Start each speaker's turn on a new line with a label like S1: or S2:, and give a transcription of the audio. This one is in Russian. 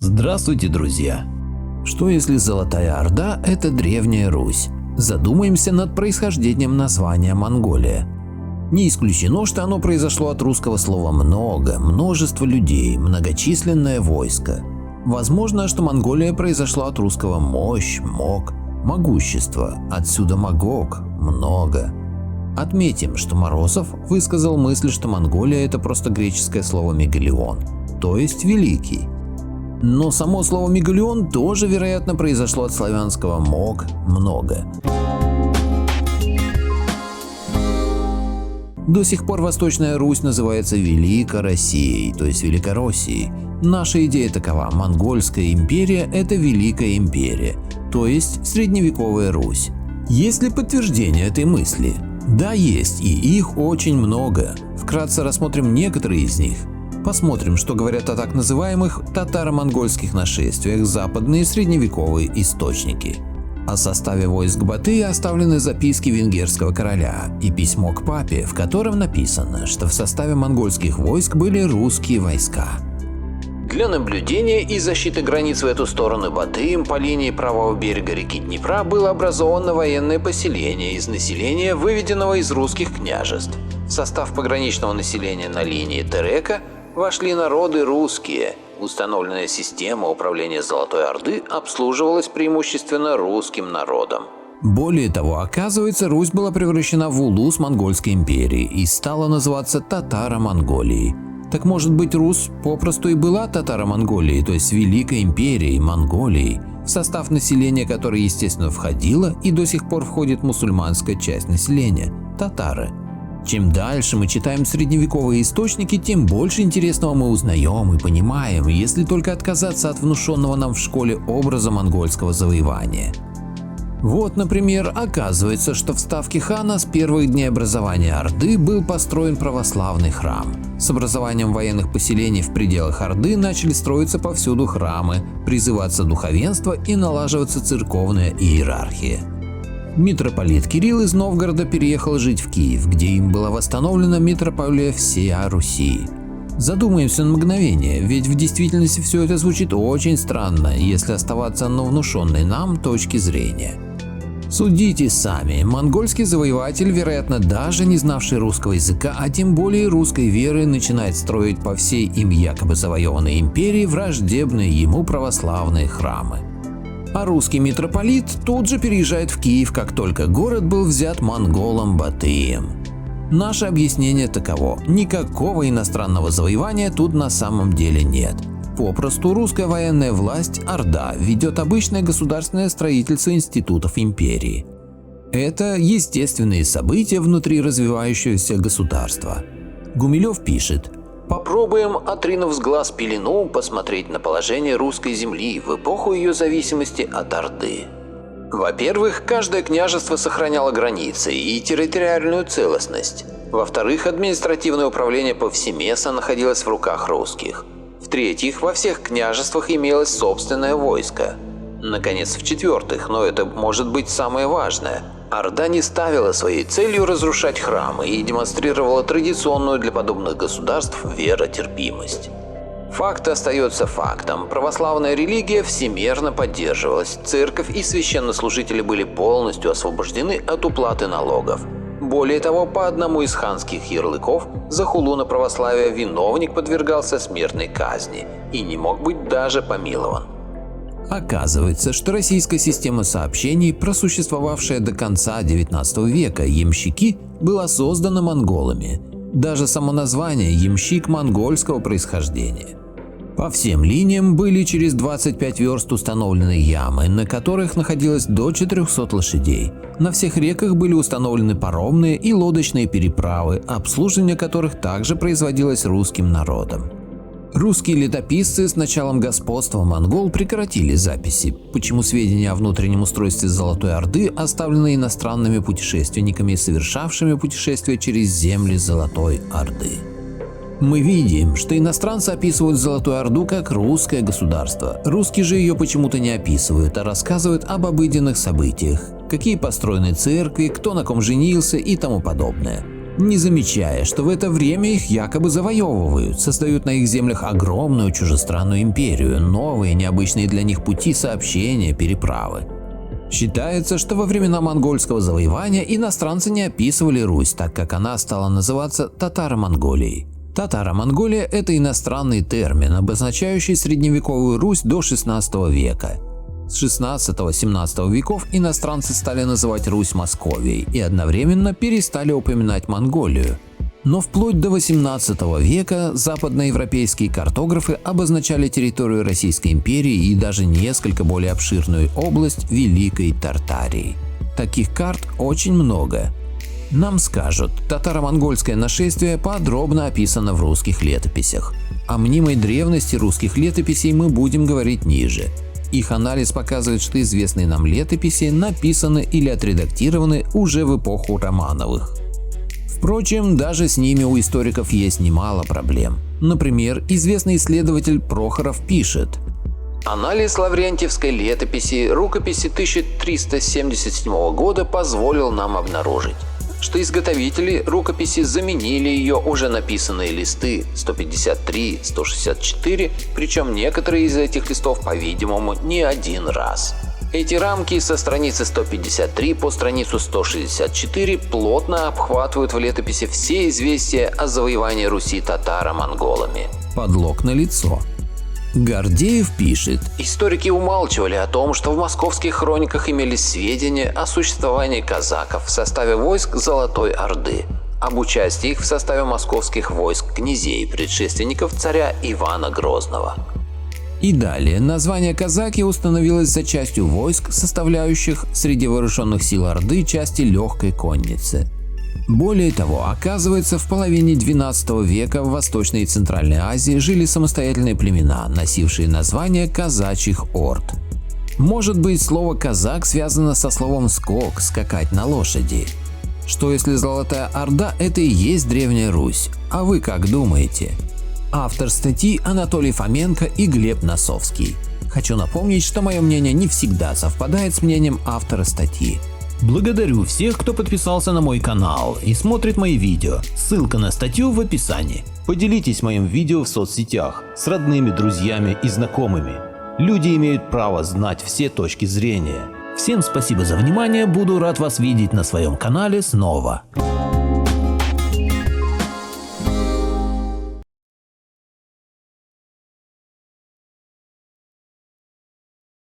S1: Здравствуйте, друзья! Что если Золотая Орда – это Древняя Русь? Задумаемся над происхождением названия Монголия. Не исключено, что оно произошло от русского слова «много», множество людей, многочисленное войско. Возможно, что Монголия произошла от русского «мощь», «мог», «могущество», отсюда «могок», «много». Отметим, что Морозов высказал мысль, что Монголия – это просто греческое слово «мегалион», то есть «великий». Но само слово «мегалион» тоже, вероятно, произошло от славянского «мог» – «много». До сих пор Восточная Русь называется Великороссией, то есть Великороссией. Наша идея такова: Монгольская империя – это Великая империя, то есть Средневековая Русь. Есть ли подтверждение этой мысли? Да, есть, и их очень много. Вкратце рассмотрим некоторые из них. Посмотрим, что говорят о так называемых татаро-монгольских нашествиях западные средневековые источники. О составе войск Батыя оставлены записки венгерского короля и письмо к папе, в котором написано, что в составе монгольских войск были русские войска. Для наблюдения и защиты границ в эту сторону Батыем по линии правого берега реки Днепра было образовано военное поселение из населения, выведенного из русских княжеств. В состав пограничного населения на линии Терека вошли народы русские. Установленная система управления Золотой Орды обслуживалась преимущественно русским народом. Более того, оказывается, Русь была превращена в улус Монгольской империи и стала называться Татаро-Монголией. Так может быть, Русь попросту и была Татаро-Монголией, то есть Великой империей, Монголией, в состав населения которой, естественно, входила и до сих пор входит мусульманская часть населения – татары. Чем дальше мы читаем средневековые источники, тем больше интересного мы узнаем и понимаем, если только отказаться от внушенного нам в школе образа монгольского завоевания. Вот, например, оказывается, что в ставке хана с первых дней образования Орды был построен православный храм. С образованием военных поселений в пределах Орды начали строиться повсюду храмы, призываться духовенство и налаживаться церковная иерархия. Митрополит Кирилл из Новгорода переехал жить в Киев, где им была восстановлена митрополия всея Руси. Задумаемся на мгновение, ведь в действительности все это звучит очень странно, если оставаться на внушенной нам точке зрения. Судите сами, монгольский завоеватель, вероятно, даже не знавший русского языка, а тем более русской веры, начинает строить по всей им якобы завоеванной империи враждебные ему православные храмы. А русский митрополит тут же переезжает в Киев, как только город был взят монголом Батыем. Наше объяснение таково: никакого иностранного завоевания тут на самом деле нет. Попросту русская военная власть, Орда, ведет обычное государственное строительство институтов империи. Это естественные события внутри развивающегося государства. Гумилев пишет: попробуем, отринув с глаз пелену, посмотреть на положение русской земли в эпоху ее зависимости от Орды. Во-первых, каждое княжество сохраняло границы и территориальную целостность. Во-вторых, административное управление повсеместно находилось в руках русских. В-третьих, во всех княжествах имелось собственное войско. Наконец, в-четвертых, но это может быть самое важное, Орда не ставила своей целью разрушать храмы и демонстрировала традиционную для подобных государств веротерпимость. Факт остается фактом. Православная религия всемерно поддерживалась, церковь и священнослужители были полностью освобождены от уплаты налогов. Более того, по одному из ханских ярлыков за хулу на православие виновник подвергался смертной казни и не мог быть даже помилован. Оказывается, что российская система сообщений, просуществовавшая до конца XIX века, ямщики, была создана монголами. Даже само название «ямщик» монгольского происхождения. По всем линиям были через 25 верст установлены ямы, на которых находилось до 400 лошадей. На всех реках были установлены паромные и лодочные переправы, обслуживание которых также производилось русским народом. Русские летописцы с началом господства монгол прекратили записи, почему сведения о внутреннем устройстве Золотой Орды оставлены иностранными путешественниками, совершавшими путешествия через земли Золотой Орды. Мы видим, что иностранцы описывают Золотую Орду как русское государство. Русские же ее почему-то не описывают, а рассказывают об обыденных событиях, какие построены церкви, кто на ком женился и тому подобное. не замечая, что в это время их якобы завоевывают, создают на их землях огромную чужестранную империю, новые необычные для них пути сообщения, переправы. Считается, что во времена монгольского завоевания иностранцы не описывали Русь, так как она стала называться Татаро-Монголией. Татаро-Монголия – это иностранный термин, обозначающий средневековую Русь до 16 века. С 16-17 веков иностранцы стали называть Русь Московией и одновременно перестали упоминать Монголию. Но вплоть до 18 века западноевропейские картографы обозначали территорию Российской империи и даже несколько более обширную область Великой Тартарии. Таких карт очень много. Нам скажут, татаро-монгольское нашествие подробно описано в русских летописях. О мнимой древности русских летописей мы будем говорить ниже. Их анализ показывает, что известные нам летописи написаны или отредактированы уже в эпоху Романовых. Впрочем, даже с ними у историков есть немало проблем. Например, известный исследователь Прохоров пишет: «Анализ лаврентьевской летописи, рукописи 1377 года позволил нам обнаружить, что изготовители рукописи заменили ее уже написанные листы 153, 164, причем некоторые из этих листов, по-видимому, не один раз. Эти рамки со страницы 153 по страницу 164 плотно обхватывают в летописи все известия о завоевании Руси татаро-монголами». Подлог налицо. Гордеев пишет: «Историки умалчивали о том, что в московских хрониках имелись сведения о существовании казаков в составе войск Золотой Орды, об участии их в составе московских войск князей, предшественников царя Ивана Грозного». И далее, название казаки установилось за частью войск, составляющих среди вооруженных сил Орды части легкой конницы. Более того, оказывается, в половине XII века в Восточной и Центральной Азии жили самостоятельные племена, носившие название казачьих орд. Может быть, слово «казак» связано со словом «скок» – «скакать на лошади». Что если Золотая Орда – это и есть Древняя Русь? А вы как думаете? Автор статьи Анатолий Фоменко и Глеб Носовский. Хочу напомнить, что мое мнение не всегда совпадает с мнением автора статьи. Благодарю всех, кто подписался на мой канал и смотрит мои видео. Ссылка на статью в описании. Поделитесь моим видео в соцсетях с родными, друзьями и знакомыми. Люди имеют право знать все точки зрения. Всем спасибо за внимание, буду рад вас видеть на своем канале снова.